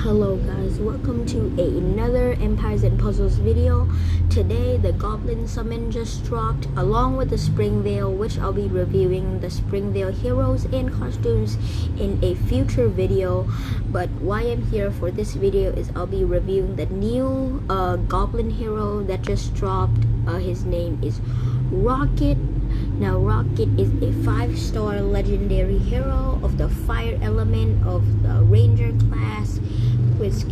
Hello guys, welcome to another Empires and Puzzles video. Today the Goblin summon just dropped along with the Springvale, which I'll be reviewing the Springvale heroes and costumes in a future video. But why I'm here for this video is I'll be reviewing the new Goblin hero that just dropped. His name is Rocket. Now Rocket is a 5-star legendary hero of the fire element of the Ranger class, which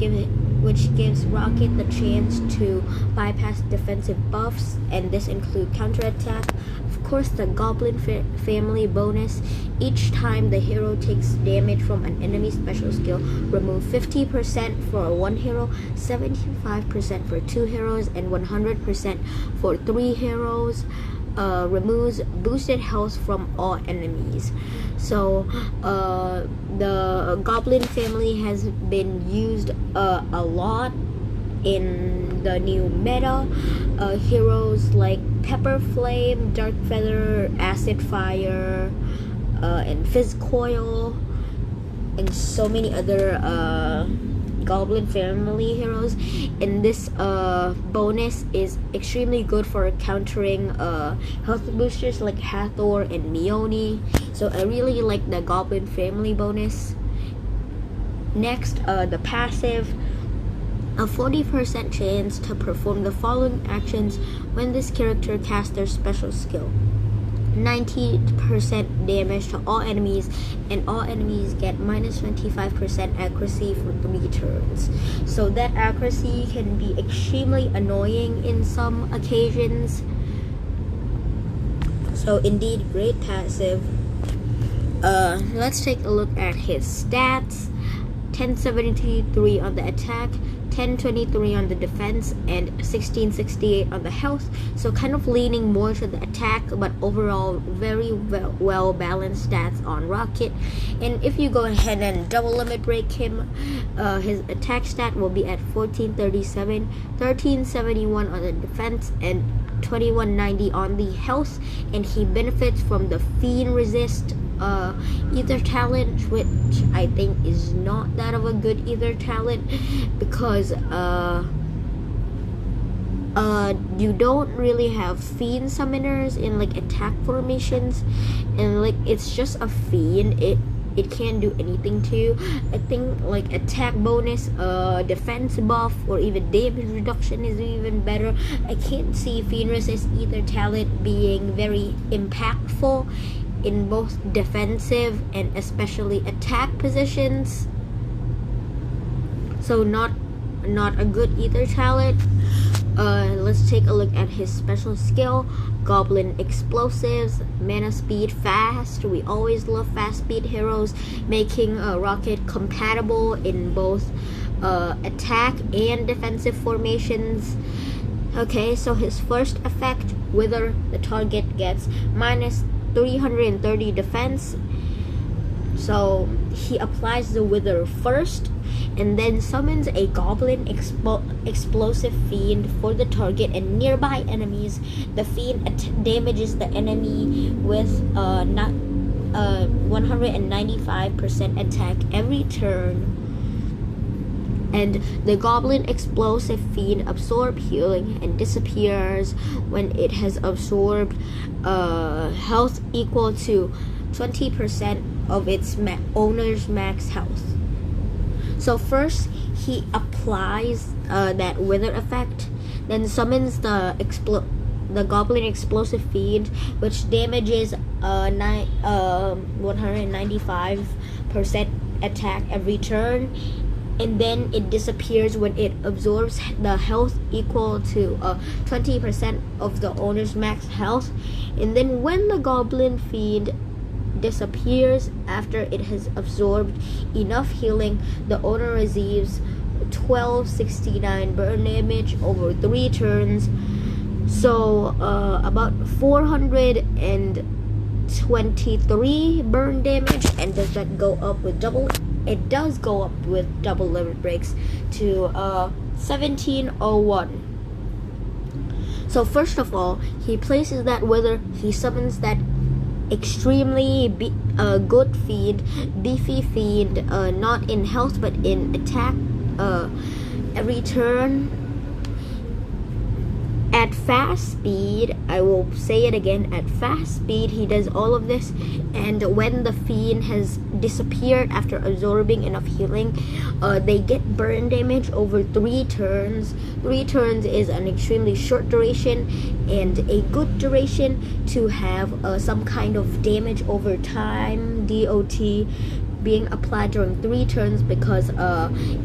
gives Rocket the chance to bypass defensive buffs, and this includes counterattack. Of course, the Goblin family bonus: each time the hero takes damage from an enemy special skill, remove 50% for one hero, 75% for 2 heroes, and 100% for 3 heroes. Removes boosted health from all enemies. So the Goblin family has been used a lot in the new meta. Heroes like Pepper Flame, Dark Feather, Acid Fire, and Fizz Coil, and so many other Goblin family heroes. And this bonus is extremely good for countering health boosters like Hathor and Meone. So I really like the Goblin family bonus. Next, the passive: a 40% chance to perform the following actions when this character casts their special skill. 90% damage to all enemies, and all enemies get minus 25% accuracy for 3 turns. So that accuracy can be extremely annoying in some occasions. So indeed, great passive. Let's take a look at his stats. 1073 on the attack, 1023 on the defense, and 1668 on the health. So kind of leaning more to the attack, but overall very well balanced stats on Rocket. And if you go ahead and double limit break him, his attack stat will be at 1437, 1371 on the defense, and 2190 on the health. And he benefits from the Fiend Resist ether talent, which I think is not that of a good ether talent, because you don't really have fiend summoners in like attack formations, and like it's just a fiend. It can't do anything to you. I think like attack bonus, defense buff, or even damage reduction is even better. I can't see Fiend Resist ether talent being very impactful in both defensive and especially attack positions. So not a good ether talent. Let's take a look at his special skill: Goblin Explosives, mana speed fast. We always love fast speed heroes, making Rocket compatible in both attack and defensive formations. Okay, so his first effect, Wither: the target gets minus 330 defense. So he applies the Wither first, and then summons a Goblin Explosive Fiend for the target and nearby enemies. The Fiend damages the enemy with 195% attack every turn. And the Goblin Explosive Fiend absorb healing and disappears when it has absorbed health equal to 20% of its owner's max health. So first he applies that Wither effect, then summons the Goblin Explosive Fiend, which damages 195% attack every turn. And then it disappears when it absorbs the health equal to 20% of the owner's max health. And then when the Goblin Fiend disappears after it has absorbed enough healing, the owner receives 1269 burn damage over 3 turns. So about 423 burn damage. And does that go up with double? It does go up with double limit breaks to 1701. So first of all, he places that Wither, he summons that extremely good fiend, beefy fiend, not in health but in attack every turn. At fast speed, I will say it again, at fast speed he does all of this, and when the fiend has disappeared after absorbing enough healing, they get burn damage over 3 turns. 3 turns is an extremely short duration and a good duration to have some kind of damage over time, DOT, being applied during 3 turns, because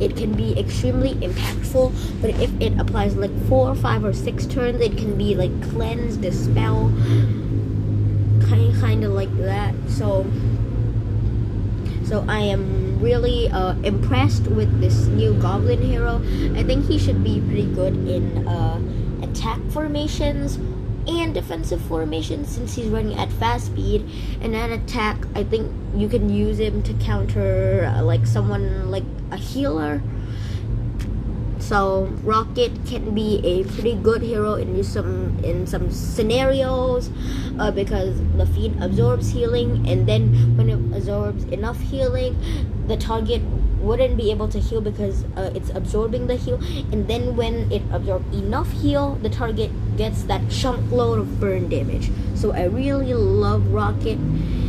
it can be extremely impactful. But if it applies like 4, 5, or 6 turns, it can be like cleanse, dispel, kind of like that. So I am really impressed with this new Goblin hero. I think he should be pretty good in attack formations and defensive formation, since he's running at fast speed. And at attack, I think you can use him to counter like someone like a healer. So Rocket can be a pretty good hero in some scenarios, because the fiend absorbs healing, and then when it absorbs enough healing, the target wouldn't be able to heal because it's absorbing the heal, and then when it absorbs enough heal, the target gets that chunk load of burn damage. So I really love Rocket.